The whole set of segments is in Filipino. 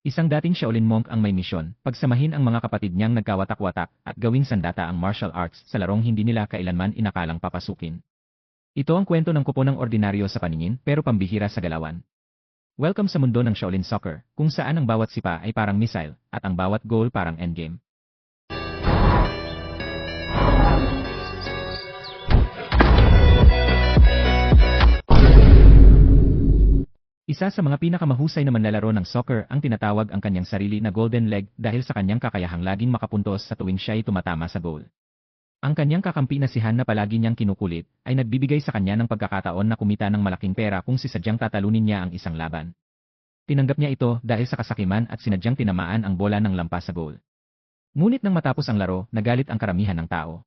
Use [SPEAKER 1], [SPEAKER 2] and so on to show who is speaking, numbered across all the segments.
[SPEAKER 1] Isang dating Shaolin monk ang may misyon, pagsamahin ang mga kapatid niyang nagkawatak-watak at gawing sandata ang martial arts sa larong hindi nila kailanman inakalang papasukin. Ito ang kwento ng kuponang ordinaryo sa paningin pero pambihira sa galawan. Welcome sa mundo ng Shaolin Soccer, kung saan ang bawat sipa ay parang missile at ang bawat goal parang endgame. Isa sa mga pinakamahusay na manlalaro ng soccer ang tinatawag ang kanyang sarili na golden leg dahil sa kanyang kakayahang laging makapuntos sa tuwing siya'y tumatama sa goal. Ang kanyang kakampi na si Han na palagi niyang kinukulit ay nagbibigay sa kanya ng pagkakataon na kumita ng malaking pera kung sadyang tatalunin niya ang isang laban. Tinanggap niya ito dahil sa kasakiman at sinadyang tinamaan ang bola ng lampas sa goal. Ngunit nang matapos ang laro, nagalit ang karamihan ng tao.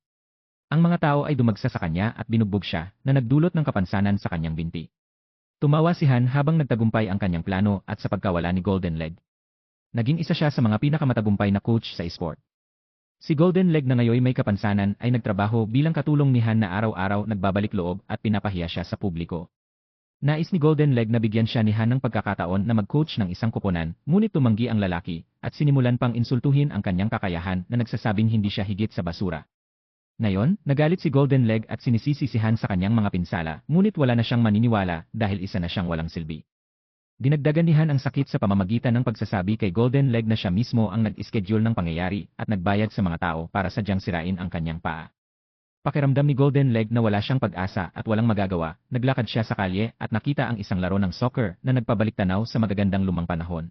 [SPEAKER 1] Ang mga tao ay dumagsa sa kanya at binugbog siya na nagdulot ng kapansanan sa kanyang binti. Tumawa si Han habang nagtagumpay ang kanyang plano at sa pagkawala ni Golden Leg. Naging isa siya sa mga pinakamatagumpay na coach sa esport. Si Golden Leg na ngayon may kapansanan ay nagtrabaho bilang katulong ni Han na araw-araw nagbabalik loob at pinapahiya siya sa publiko. Nais ni Golden Leg na bigyan siya ni Han ng pagkakataon na mag-coach ng isang koponan, ngunit tumanggi ang lalaki at sinimulan pang insultuhin ang kanyang kakayahan na nagsasabing hindi siya higit sa basura. Ngayon, nagalit si Golden Leg at sinisisi si Han sa kanyang mga pinsala, ngunit wala na siyang maniniwala dahil isa na siyang walang silbi. Dinagdagan ni Han ang sakit sa pamamagitan ng pagsasabi kay Golden Leg na siya mismo ang nag-schedule ng pangyayari at nagbayad sa mga tao para sadyang sirain ang kanyang paa. Pakiramdam ni Golden Leg na wala siyang pag-asa at walang magagawa, naglakad siya sa kalye at nakita ang isang laro ng soccer na nagpabalik-tanaw sa magagandang lumang panahon.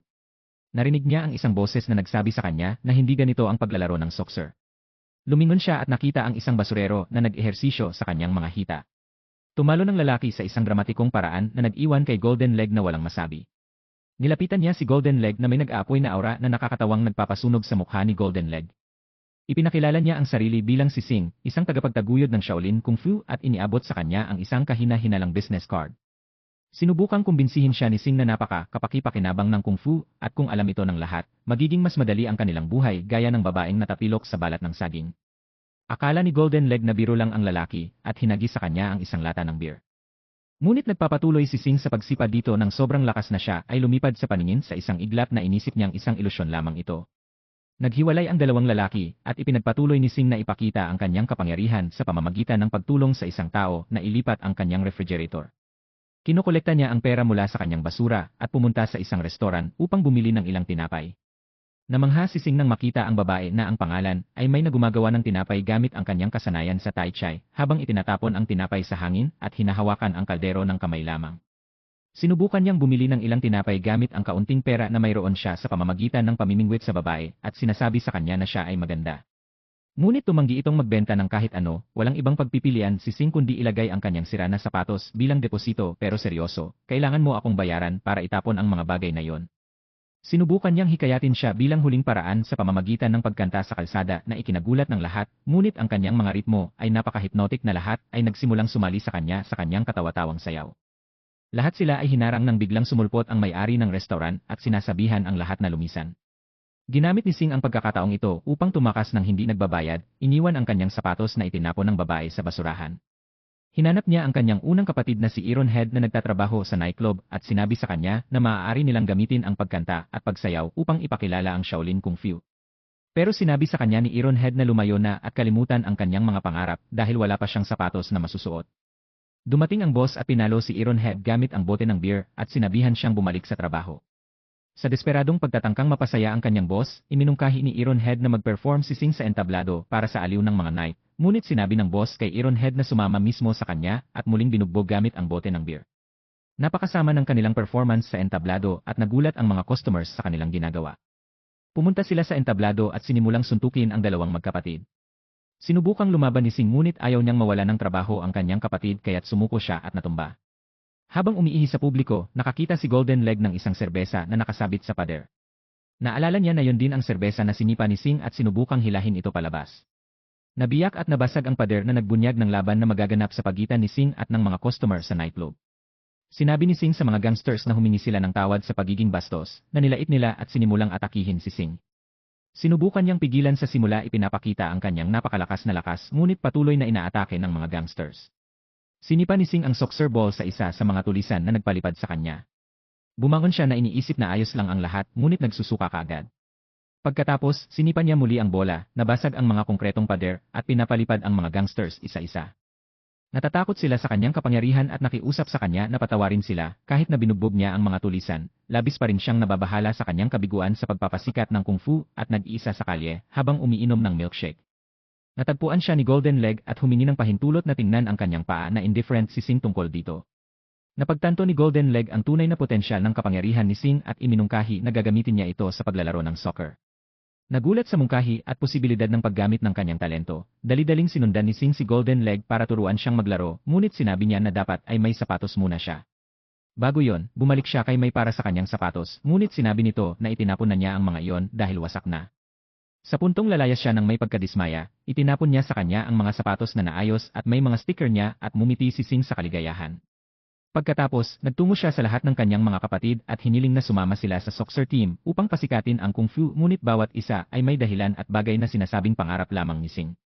[SPEAKER 1] Narinig niya ang isang boses na nagsabi sa kanya na hindi ganito ang paglalaro ng soccer. Lumingon siya at nakita ang isang basurero na nag-ehersisyo sa kanyang mga hita. Tumalo ng lalaki sa isang dramatikong paraan na nag-iwan kay Golden Leg na walang masabi. Nilapitan niya si Golden Leg na may nag-aapoy na aura na nakakatawang nagpapasunog sa mukha ni Golden Leg. Ipinakilala niya ang sarili bilang si Sing, isang tagapagtaguyod ng Shaolin Kung Fu at iniabot sa kanya ang isang kahina-hinalang business card. Sinubukang kumbinsihin siya ni Sing na napaka-kapaki-pakinabang ng Kung Fu at kung alam ito ng lahat, magiging mas madali ang kanilang buhay gaya ng babaeng natapilok sa balat ng saging. Akala ni Golden Leg na biro lang ang lalaki at hinagi sa kanya ang isang lata ng beer. Ngunit nagpapatuloy si Sing sa pagsipa dito nang sobrang lakas na siya ay lumipad sa paningin sa isang iglap na inisip niyang isang ilusyon lamang ito. Naghiwalay ang dalawang lalaki at ipinagpatuloy ni Sing na ipakita ang kanyang kapangyarihan sa pamamagitan ng pagtulong sa isang tao na ilipat ang kanyang refrigerator. Kinokolekta niya ang pera mula sa kanyang basura at pumunta sa isang restoran upang bumili ng ilang tinapay. Namangha si Sing nang makita ang babae na ang pangalan ay may nagumagawa ng tinapay gamit ang kanyang kasanayan sa Tai Chi habang itinatapon ang tinapay sa hangin at hinahawakan ang kaldero ng kamay lamang. Sinubukan niyang bumili ng ilang tinapay gamit ang kaunting pera na mayroon siya sa pamamagitan ng pamimingwit sa babae at sinasabi sa kanya na siya ay maganda. Ngunit tumanggi itong magbenta ng kahit ano, walang ibang pagpipilian si Sing kundi ilagay ang kanyang sira na sapatos bilang deposito pero seryoso, kailangan mo akong bayaran para itapon ang mga bagay na yon. Sinubukan niyang hikayatin siya bilang huling paraan sa pamamagitan ng pagkanta sa kalsada na ikinagulat ng lahat, ngunit ang kanyang mga ritmo ay napaka-hypnotic na lahat ay nagsimulang sumali sa kanyang katawa-tawang sayaw. Lahat sila ay hinarang nang biglang sumulpot ang may-ari ng restaurant at sinasabihan ang lahat na lumisan. Ginamit ni Sing ang pagkakataong ito upang tumakas ng hindi nagbabayad, iniwan ang kanyang sapatos na itinapon ng babae sa basurahan. Hinanap niya ang kanyang unang kapatid na si Iron Head na nagtatrabaho sa nightclub at sinabi sa kanya na maaari nilang gamitin ang pagkanta at pagsayaw upang ipakilala ang Shaolin Kung Fu. Pero sinabi sa kanya ni Iron Head na lumayo na at kalimutan ang kanyang mga pangarap dahil wala pa siyang sapatos na masusuot. Dumating ang boss at pinalo si Iron Head gamit ang bote ng beer at sinabihan siyang bumalik sa trabaho. Sa desperadong pagtatangkang mapasaya ang kanyang boss, iminungkahi ni Iron Head na mag-perform si Sing sa entablado para sa aliw ng mga night, ngunit sinabi ng boss kay Iron Head na sumama mismo sa kanya at muling binugbog gamit ang bote ng beer. Napakasama ng kanilang performance sa entablado at nagulat ang mga customers sa kanilang ginagawa. Pumunta sila sa entablado at sinimulang suntukin ang dalawang magkapatid. Sinubukang lumaban ni Sing ngunit ayaw niyang mawala ng trabaho ang kanyang kapatid kaya't sumuko siya at natumba. Habang umiihi sa publiko, nakakita si Golden Leg ng isang serbesa na nakasabit sa pader. Naalala niya na yon din ang serbesa na sinipa ni Sing at sinubukang hilahin ito palabas. Nabiyak at nabasag ang pader na nagbunyag ng laban na magaganap sa pagitan ni Sing at ng mga customer sa nightclub. Sinabi ni Sing sa mga gangsters na humingi sila ng tawad sa pagiging bastos, na nilait nila at sinimulang atakihin si Sing. Sinubukan niyang pigilan sa simula ipinapakita ang kanyang napakalakas na lakas ngunit patuloy na inaatake ng mga gangsters. Sinipa ni Sing ang soccer ball sa isa sa mga tulisan na nagpalipad sa kanya. Bumangon siya na iniisip na ayos lang ang lahat, ngunit nagsusuka kaagad. Pagkatapos, sinipan niya muli ang bola, nabasag ang mga konkretong pader, at pinapalipad ang mga gangsters isa-isa. Natatakot sila sa kanyang kapangyarihan at nakiusap sa kanya na patawarin sila, kahit na binugbog niya ang mga tulisan, labis pa rin siyang nababahala sa kanyang kabiguan sa pagpapasikat ng kung fu at nag-iisa sa kalye habang umiinom ng milkshake. Natagpuan siya ni Golden Leg at humingi ng pahintulot na tingnan ang kanyang paa na indifferent si Sing tungkol dito. Napagtanto ni Golden Leg ang tunay na potensyal ng kapangyarihan ni Sing at iminungkahi na gagamitin niya ito sa paglalaro ng soccer. Nagulat sa mungkahi at posibilidad ng paggamit ng kanyang talento, dali-daling sinundan ni Sing si Golden Leg para turuan siyang maglaro, ngunit sinabi niya na dapat ay may sapatos muna siya. Bago yon, bumalik siya kay May para sa kanyang sapatos, ngunit sinabi nito na itinapon na niya ang mga iyon dahil wasak na. Sa puntong lalayas siya ng May pagkadismaya, itinapon niya sa kanya ang mga sapatos na naayos at may mga sticker niya at mumiti si Sing sa kaligayahan. Pagkatapos, nagtungo siya sa lahat ng kanyang mga kapatid at hiniling na sumama sila sa soccer team upang pasikatin ang kung fu, ngunit bawat isa ay may dahilan at bagay na sinasabing pangarap lamang ni Sing.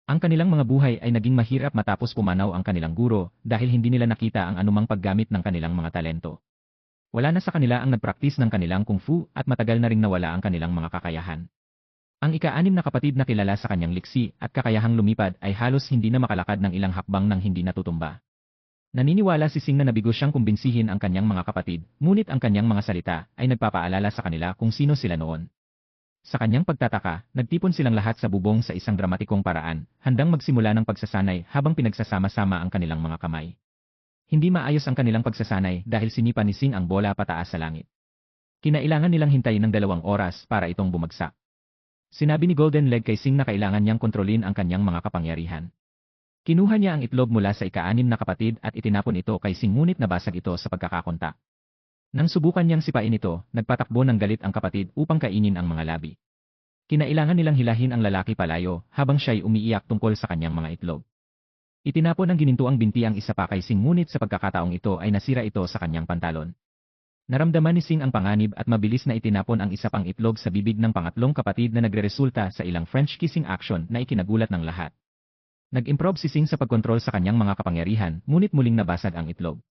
[SPEAKER 1] Ang kanilang mga buhay ay naging mahirap matapos pumanaw ang kanilang guro dahil hindi nila nakita ang anumang paggamit ng kanilang mga talento. Wala na sa kanila ang nagpraktis ng kanilang kung fu at matagal na ring nawala ang kanilang mga kakayahan. Ang ika-6 na kapatid na kilala sa kanyang liksi at kakayahang lumipad ay halos hindi na makalakad ng ilang hakbang nang hindi natutumba. Naniniwala si Sing na nabigo siyang kumbinsihin ang kanyang mga kapatid, ngunit ang kanyang mga salita ay nagpapaalala sa kanila kung sino sila noon. Sa kanyang pagtataka, nagtipon silang lahat sa bubong sa isang dramatikong paraan, handang magsimula ng pagsasanay habang pinagsasama-sama ang kanilang mga kamay. Hindi maayos ang kanilang pagsasanay dahil sinipa ni Sing ang bola pataas sa langit. Kinailangan nilang hintayin ng 2 oras para itong bumagsak. Sinabi ni Golden Leg kay Sing na kailangan niyang kontrolin ang kanyang mga kapangyarihan. Kinuha niya ang itlog mula sa ika-6 na kapatid at itinapon ito kay Sing ngunit nabasag ito sa pagkakakontak. Nang subukan niyang sipain ito, nagpatakbo ng galit ang kapatid upang kainin ang mga labi. Kinailangan nilang hilahin ang lalaki palayo habang siya'y umiiyak tungkol sa kanyang mga itlog. Itinapon ng ginintuang binti ang isa pa kay Sing ngunit sa pagkakataong ito ay nasira ito sa kanyang pantalon. Naramdaman ni Sing ang panganib at mabilis na itinapon ang isa pang itlog sa bibig ng pangatlong kapatid na nagreresulta sa ilang French kissing action na ikinagulat ng lahat. Nag-improve si Sing sa pagkontrol sa kanyang mga kapangyarihan, ngunit muling nabasag ang itlog.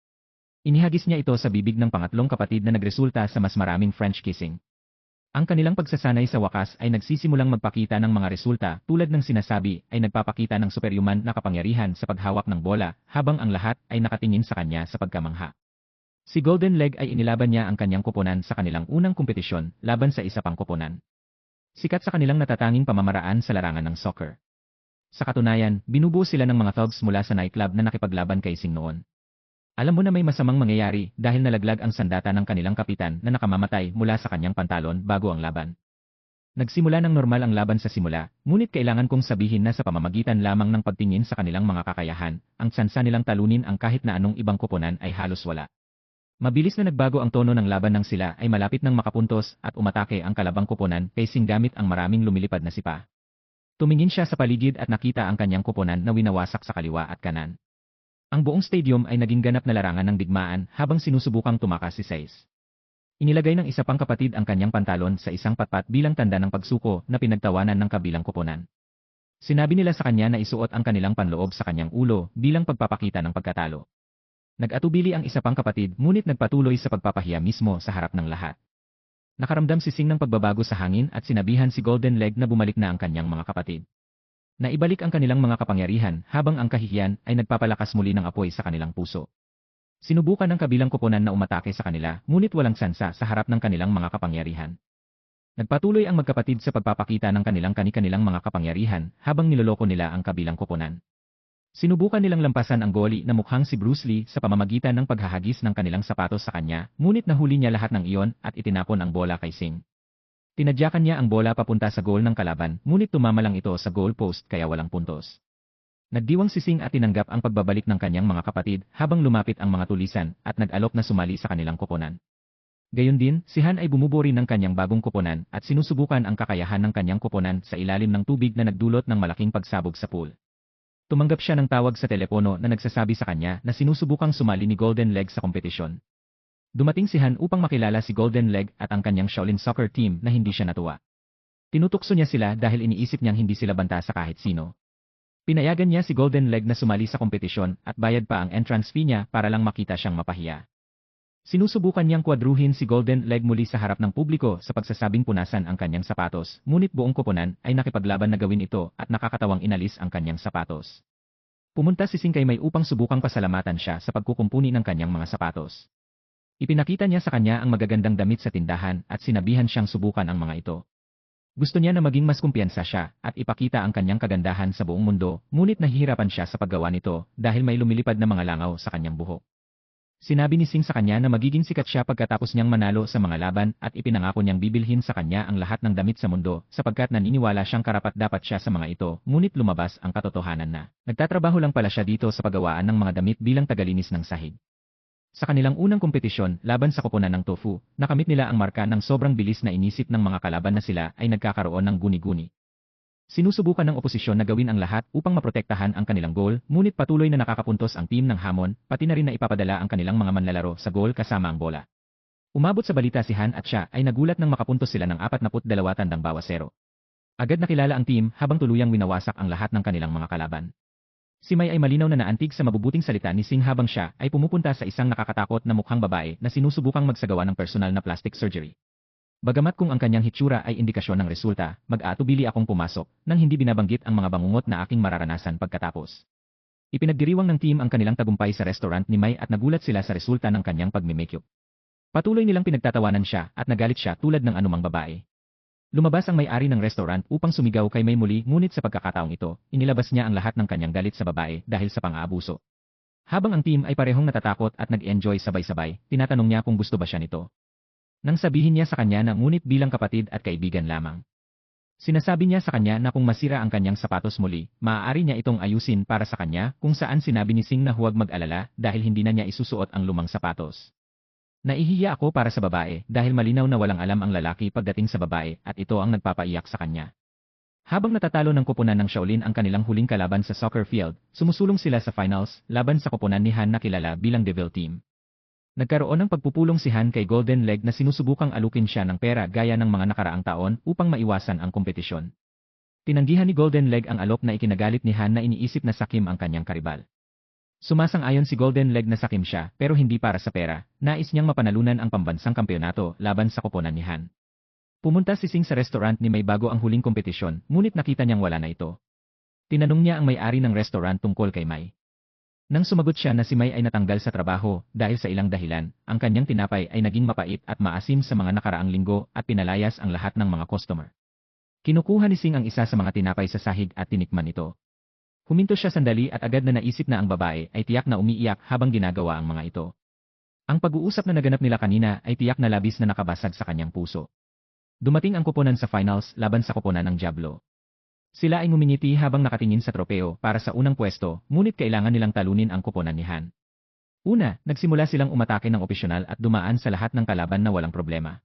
[SPEAKER 1] Inihagis niya ito sa bibig ng pangatlong kapatid na nagresulta sa mas maraming French kissing. Ang kanilang pagsasanay sa wakas ay nagsisimulang magpakita ng mga resulta tulad ng sinasabi ay nagpapakita ng superhuman na kapangyarihan sa paghawak ng bola habang ang lahat ay nakatingin sa kanya sa pagkamangha. Si Golden Leg ay inilaban niya ang kanyang koponan sa kanilang unang kompetisyon laban sa isa pang koponan. Sikat sa kanilang natatanging pamamaraan sa larangan ng soccer. Sa katunayan, binubuo sila ng mga thugs mula sa nightclub na nakipaglaban kay Sing noon. Alam mo na may masamang mangyayari dahil nalaglag ang sandata ng kanilang kapitan na nakamamatay mula sa kanyang pantalon bago ang laban. Nagsimula ng normal ang laban sa simula, ngunit kailangan kong sabihin na sa pamamagitan lamang ng pagtingin sa kanilang mga kakayahan, ang tsansa nilang talunin ang kahit na anong ibang koponan ay halos wala. Mabilis na nagbago ang tono ng laban nang sila ay malapit ng makapuntos at umatake ang kalabang koponan kay Sing gamit ang maraming lumilipad na sipa. Tumingin siya sa paligid at nakita ang kanyang koponan na winawasak sa kaliwa at kanan. Ang buong stadium ay naging ganap na larangan ng digmaan habang sinusubukang tumakas si Sais. Inilagay ng isa pang kapatid ang kanyang pantalon sa isang patpat bilang tanda ng pagsuko na pinagtawanan ng kabilang koponan. Sinabi nila sa kanya na isuot ang kanilang panloob sa kanyang ulo bilang pagpapakita ng pagkatalo. Nag-atubili ang isa pang kapatid ngunit nagpatuloy sa pagpapahiya mismo sa harap ng lahat. Nakaramdam si Sing ng pagbabago sa hangin at sinabihan si Golden Leg na bumalik na ang kanyang mga kapatid. Naibalik ang kanilang mga kapangyarihan habang ang kahihiyan ay nagpapalakas muli ng apoy sa kanilang puso. Sinubukan ng kabilang koponan na umatake sa kanila ngunit walang sansa sa harap ng kanilang mga kapangyarihan. Nagpatuloy ang magkapatid sa pagpapakita ng kanilang kani-kanilang mga kapangyarihan habang niloloko nila ang kabilang koponan. Sinubukan nilang lampasan ang goalie na mukhang si Bruce Lee sa pamamagitan ng paghahagis ng kanilang sapatos sa kanya, ngunit nahuli niya lahat ng iyon at itinapon ang bola kay Sing. Tinadyakan niya ang bola papunta sa goal ng kalaban, ngunit tumama lang ito sa goal post kaya walang puntos. Nagdiwang si Sing at tinanggap ang pagbabalik ng kanyang mga kapatid habang lumapit ang mga tulisan at nag-alok na sumali sa kanilang koponan. Gayon din, si Han ay bumuburi ng kanyang bagong koponan at sinusubukan ang kakayahan ng kanyang koponan sa ilalim ng tubig na nagdulot ng malaking pagsabog sa pool. Tumanggap siya ng tawag sa telepono na nagsasabi sa kanya na sinusubukang sumali ni Golden Leg sa kompetisyon. Dumating si Han upang makilala si Golden Leg at ang kanyang Shaolin soccer team na hindi siya natuwa. Tinutukso niya sila dahil iniisip niyang hindi sila banta sa kahit sino. Pinayagan niya si Golden Leg na sumali sa kompetisyon at bayad pa ang entrance fee niya para lang makita siyang mapahiya. Sinusubukan niyang kwadruhin si Golden Leg muli sa harap ng publiko sa pagsasabing punasan ang kanyang sapatos, ngunit buong koponan ay nakipaglaban na gawin ito at nakakatawang inalis ang kanyang sapatos. Pumunta si Sing kay May upang subukang pasalamatan siya sa pagkukumpuni ng kanyang mga sapatos. Ipinakita niya sa kanya ang magagandang damit sa tindahan at sinabihan siyang subukan ang mga ito. Gusto niya na maging mas kumpiyansa siya at ipakita ang kanyang kagandahan sa buong mundo, ngunit nahihirapan siya sa paggawa nito dahil may lumilipad na mga langaw sa kanyang buhok. Sinabi ni Sing sa kanya na magiging sikat siya pagkatapos niyang manalo sa mga laban at ipinangako niyang bibilhin sa kanya ang lahat ng damit sa mundo sapagkat naniniwala siyang karapat-dapat siya sa mga ito, ngunit lumabas ang katotohanan na nagtatrabaho lang pala siya dito sa paggawaan ng mga damit bilang tagalinis ng sahig. Sa kanilang unang kompetisyon laban sa koponan ng Tofu, nakamit nila ang marka ng sobrang bilis na inisip ng mga kalaban na sila ay nagkakaroon ng guni-guni. Sinusubukan ng oposisyon na gawin ang lahat upang maprotektahan ang kanilang goal, ngunit patuloy na nakakapuntos ang team ng hamon, pati na rin na ipapadala ang kanilang mga manlalaro sa goal kasama ang bola. Umabot sa balita si Han at siya ay nagulat nang makapuntos sila ng 42 tandang bawas 0. Agad nakilala ang team habang tuluyang winawasak ang lahat ng kanilang mga kalaban. Si May ay malinaw na naantig sa mabubuting salita ni Sing habang siya ay pumupunta sa isang nakakatakot na mukhang babae na sinusubukang magsagawa ng personal na plastic surgery. Bagamat kung ang kanyang hitsura ay indikasyon ng resulta, mag-aatubili akong pumasok nang hindi binabanggit ang mga bangungot na aking mararanasan pagkatapos. Ipinagdiriwang ng team ang kanilang tagumpay sa restaurant ni May at nagulat sila sa resulta ng kanyang pagme-makeup. Patuloy nilang pinagtatawanan siya at nagalit siya tulad ng anumang babae. Lumabas ang may-ari ng restaurant upang sumigaw kay May muli, ngunit sa pagkakataong ito, inilabas niya ang lahat ng kanyang galit sa babae dahil sa pang-aabuso. Habang ang team ay parehong natatakot at nag-enjoy sabay-sabay, tinatanong niya kung gusto ba siya nito. Nang sabihin niya sa kanya na ngunit bilang kapatid at kaibigan lamang. Sinasabi niya sa kanya na kung masira ang kanyang sapatos muli, maaari niya itong ayusin para sa kanya kung saan sinabi ni Sing na huwag mag-alala dahil hindi na niya isusuot ang lumang sapatos. Naihiya ako para sa babae dahil malinaw na walang alam ang lalaki pagdating sa babae at ito ang nagpapaiyak sa kanya. Habang natatalo ng koponan ng Shaolin ang kanilang huling kalaban sa soccer field, sumusulong sila sa finals laban sa koponan ni Han na kilala bilang Devil Team. Nagkaroon ng pagpupulong si Han kay Golden Leg na sinusubukang alukin siya ng pera gaya ng mga nakaraang taon upang maiwasan ang kompetisyon. Tinanggihan ni Golden Leg ang alok na ikinagalit ni Han na iniisip na sakim ang kanyang karibal. Sumasang-ayon si Golden Leg na sakim siya pero hindi para sa pera, nais niyang mapanalunan ang pambansang kampeonato laban sa koponan ni Han. Pumunta si Sing sa restaurant ni May bago ang huling kompetisyon, ngunit nakita niyang wala na ito. Tinanong niya ang may-ari ng restaurant tungkol kay May. Nang sumagot siya na si May ay natanggal sa trabaho dahil sa ilang dahilan, ang kanyang tinapay ay naging mapait at maasim sa mga nakaraang linggo at pinalayas ang lahat ng mga customer. Kinukuha ni Sing ang isa sa mga tinapay sa sahig at tinikman ito. Huminto siya sandali at agad na naisip na ang babae ay tiyak na umiiyak habang ginagawa ang mga ito. Ang pag-uusap na naganap nila kanina ay tiyak na labis na nakabasag sa kanyang puso. Dumating ang koponan sa finals laban sa koponan ng Diablo. Sila ay ngumingiti habang nakatingin sa tropeo para sa unang pwesto, ngunit kailangan nilang talunin ang koponan ni Han. Una, nagsimula silang umatake ng opisyonal at dumaan sa lahat ng kalaban na walang problema.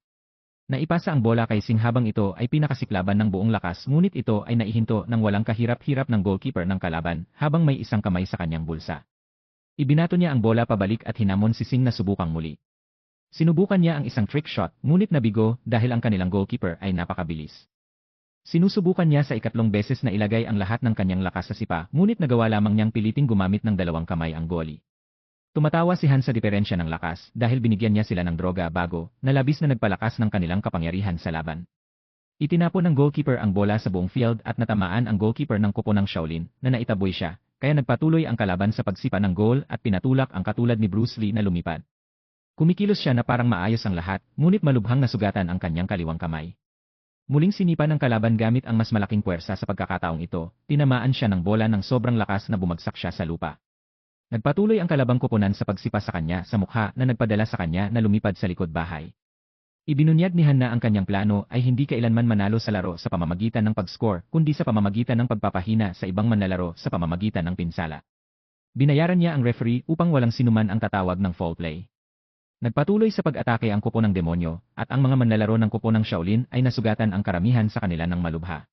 [SPEAKER 1] Naipasa ang bola kay Sing habang ito ay pinakasiklaban ng buong lakas, ngunit ito ay naihinto ng walang kahirap-hirap ng goalkeeper ng kalaban habang may isang kamay sa kanyang bulsa. Ibinato niya ang bola pabalik at hinamon si Sing na subukang muli. Sinubukan niya ang isang trick shot, ngunit nabigo dahil ang kanilang goalkeeper ay napakabilis. Sinusubukan niya sa ikatlong beses na ilagay ang lahat ng kanyang lakas sa sipa, ngunit nagawa lamang niyang piliting gumamit ng dalawang kamay ang goalie. Tumatawa si Han sa diferensya ng lakas dahil binigyan niya sila ng droga bago na labis na nagpalakas ng kanilang kapangyarihan sa laban. Itinapon ng goalkeeper ang bola sa buong field at natamaan ang goalkeeper ng kopo ng Shaolin na naitaboy siya, kaya nagpatuloy ang kalaban sa pagsipa ng goal at pinatulak ang katulad ni Bruce Lee na lumipad. Kumikilos siya na parang maayos ang lahat, ngunit malubhang nasugatan ang kanyang kaliwang kamay. Muling sinipa ng kalaban gamit ang mas malaking puwersa sa pagkakataong ito, tinamaan siya ng bola ng sobrang lakas na bumagsak siya sa lupa. Nagpatuloy ang kalabang koponan sa pagsipa sa kanya sa mukha na nagpadala sa kanya na lumipad sa likod bahay. Ibinunyag ni Han na ang kanyang plano ay hindi kailanman manalo sa laro sa pamamagitan ng pag-score, kundi sa pamamagitan ng pagpapahina sa ibang manlalaro sa pamamagitan ng pinsala. Binayaran niya ang referee upang walang sinuman ang tatawag ng foul play. Nagpatuloy sa pag-atake ang kupo ng demonyo, at ang mga manlalaro ng kupo ng Shaolin ay nasugatan ang karamihan sa kanila ng malubha.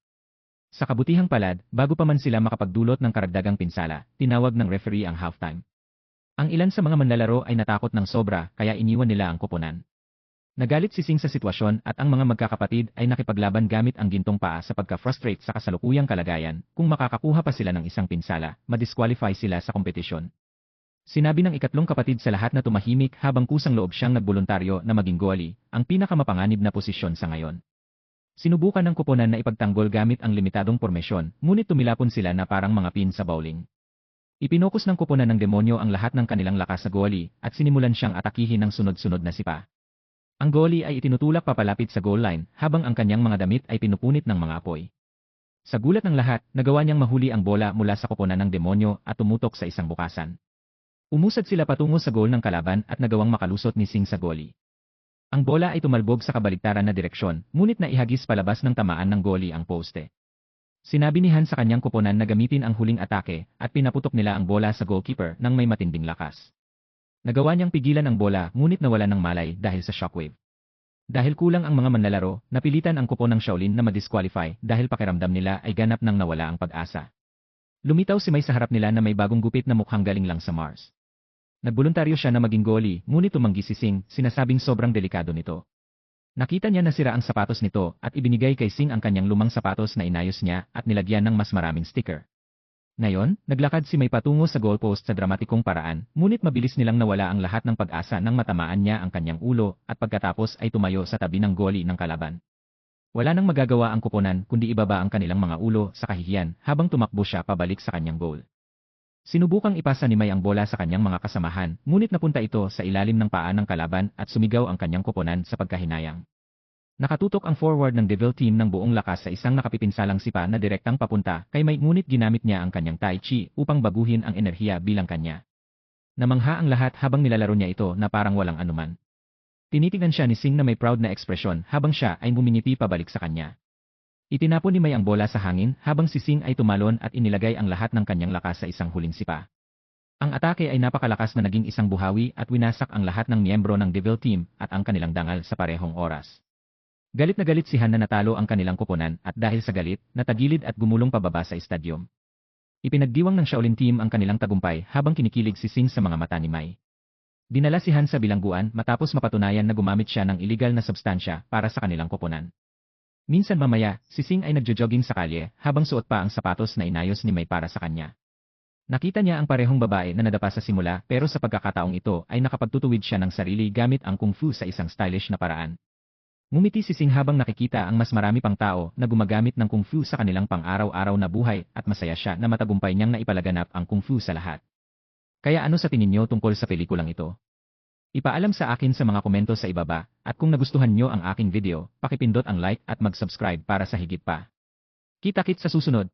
[SPEAKER 1] Sa kabutihang palad, bago pa man sila makapagdulot ng karagdagang pinsala, tinawag ng referee ang halftime. Ang ilan sa mga manlalaro ay natakot ng sobra kaya iniwan nila ang koponan. Nagalit si Sing sa sitwasyon at ang mga magkakapatid ay nakipaglaban gamit ang gintong paa sa pagka-frustrate sa kasalukuyang kalagayan. Kung makakakuha pa sila ng isang pinsala, madisqualify sila sa kompetisyon. Sinabi ng ikatlong kapatid sa lahat na tumahimik habang kusang loob siyang nagboluntaryo na maging goalie, ang pinakamapanganib na posisyon sa ngayon. Sinubukan ng koponan na ipagtanggol gamit ang limitadong pormesyon, ngunit tumilapon sila na parang mga pin sa bowling. Ipinokos ng koponan ng demonyo ang lahat ng kanilang lakas sa goalie at sinimulan siyang atakihin ng sunod-sunod na sipa. Ang goalie ay itinutulak papalapit sa goal line habang ang kanyang mga damit ay pinupunit ng mga apoy. Sa gulat ng lahat, nagawa niyang mahuli ang bola mula sa koponan ng demonyo at tumutok sa isang bukasan. Umusad sila patungo sa goal ng kalaban at nagawang makalusot ni Singh sa goalie. Ang bola ay tumalbog sa kabaligtaran na direksyon, ngunit naihagis palabas ng tamaan ng goalie ang poste. Sinabi ni Han sa kanyang koponan na gamitin ang huling atake at pinaputok nila ang bola sa goalkeeper nang may matinding lakas. Nagawa niyang pigilan ang bola ngunit nawala ng malay dahil sa shockwave. Dahil kulang ang mga manlalaro, napilitan ang koponan ng Shaolin na ma-disqualify dahil pakiramdam nila ay ganap nang nawala ang pag-asa. Lumitaw si May sa harap nila na may bagong gupit na mukhang galing lang sa Mars. Nagboluntaryo siya na maging goalie ngunit tumanggi si Singh, sinasabing sobrang delikado nito. Nakita niya na sira ang sapatos nito at ibinigay kay Singh ang kanyang lumang sapatos na inayos niya at nilagyan ng mas maraming sticker. Ngayon, naglakad si May patungo sa goalpost sa dramatikong paraan, ngunit mabilis nilang nawala ang lahat ng pag-asa nang matamaan niya ang kanyang ulo at pagkatapos ay tumayo sa tabi ng goalie ng kalaban. Wala nang magagawa ang koponan kundi ibaba ang kanilang mga ulo sa kahihiyan habang tumakbo siya pabalik sa kanyang goal. Sinubukang ipasa ni May ang bola sa kanyang mga kasamahan, ngunit napunta ito sa ilalim ng paa ng kalaban at sumigaw ang kanyang koponan sa pagkahinayang. Nakatutok ang forward ng Devil Team ng buong lakas sa isang nakapipinsalang sipa na direktang papunta kay May ngunit ginamit niya ang kanyang Tai Chi upang baguhin ang enerhiya bilang kanya. Namangha ang lahat habang nilalaro niya ito na parang walang anuman. Tinitingnan siya ni Singh na may proud na ekspresyon habang siya ay bumingiti pabalik sa kanya. Itinapon ni May ang bola sa hangin habang si Singh ay tumalon at inilagay ang lahat ng kanyang lakas sa isang huling sipa. Ang atake ay napakalakas na naging isang buhawi at winasak ang lahat ng miyembro ng Devil Team at ang kanilang dangal sa parehong oras. Galit na galit si Han na natalo ang kanilang koponan at dahil sa galit, natagilid at gumulong pababa sa estadyum. Ipinagdiwang ng Shaolin Team ang kanilang tagumpay habang kinikilig si Singh sa mga mata ni May. Dinala si Han sa bilangguan matapos mapatunayan na gumamit siya ng iligal na substansya para sa kanilang koponan. Minsan mamaya, si Singh ay nagjo-jogging sa kalye habang suot pa ang sapatos na inayos ni May para sa kanya. Nakita niya ang parehong babae na nadapa sa simula pero sa pagkakataong ito ay nakapagtutuwid siya ng sarili gamit ang kung fu sa isang stylish na paraan. Ngumiti si Singh habang nakikita ang mas marami pang tao na gumagamit ng kung fu sa kanilang pang-araw-araw na buhay at masaya siya na matagumpay niyang naipalaganap ang kung fu sa lahat. Kaya ano sa tingin niyo tungkol sa pelikulang ito? Ipaalam sa akin sa mga komento sa ibaba, at kung nagustuhan nyo ang aking video, pakipindot ang like at mag-subscribe para sa higit pa. Kita-kits sa susunod.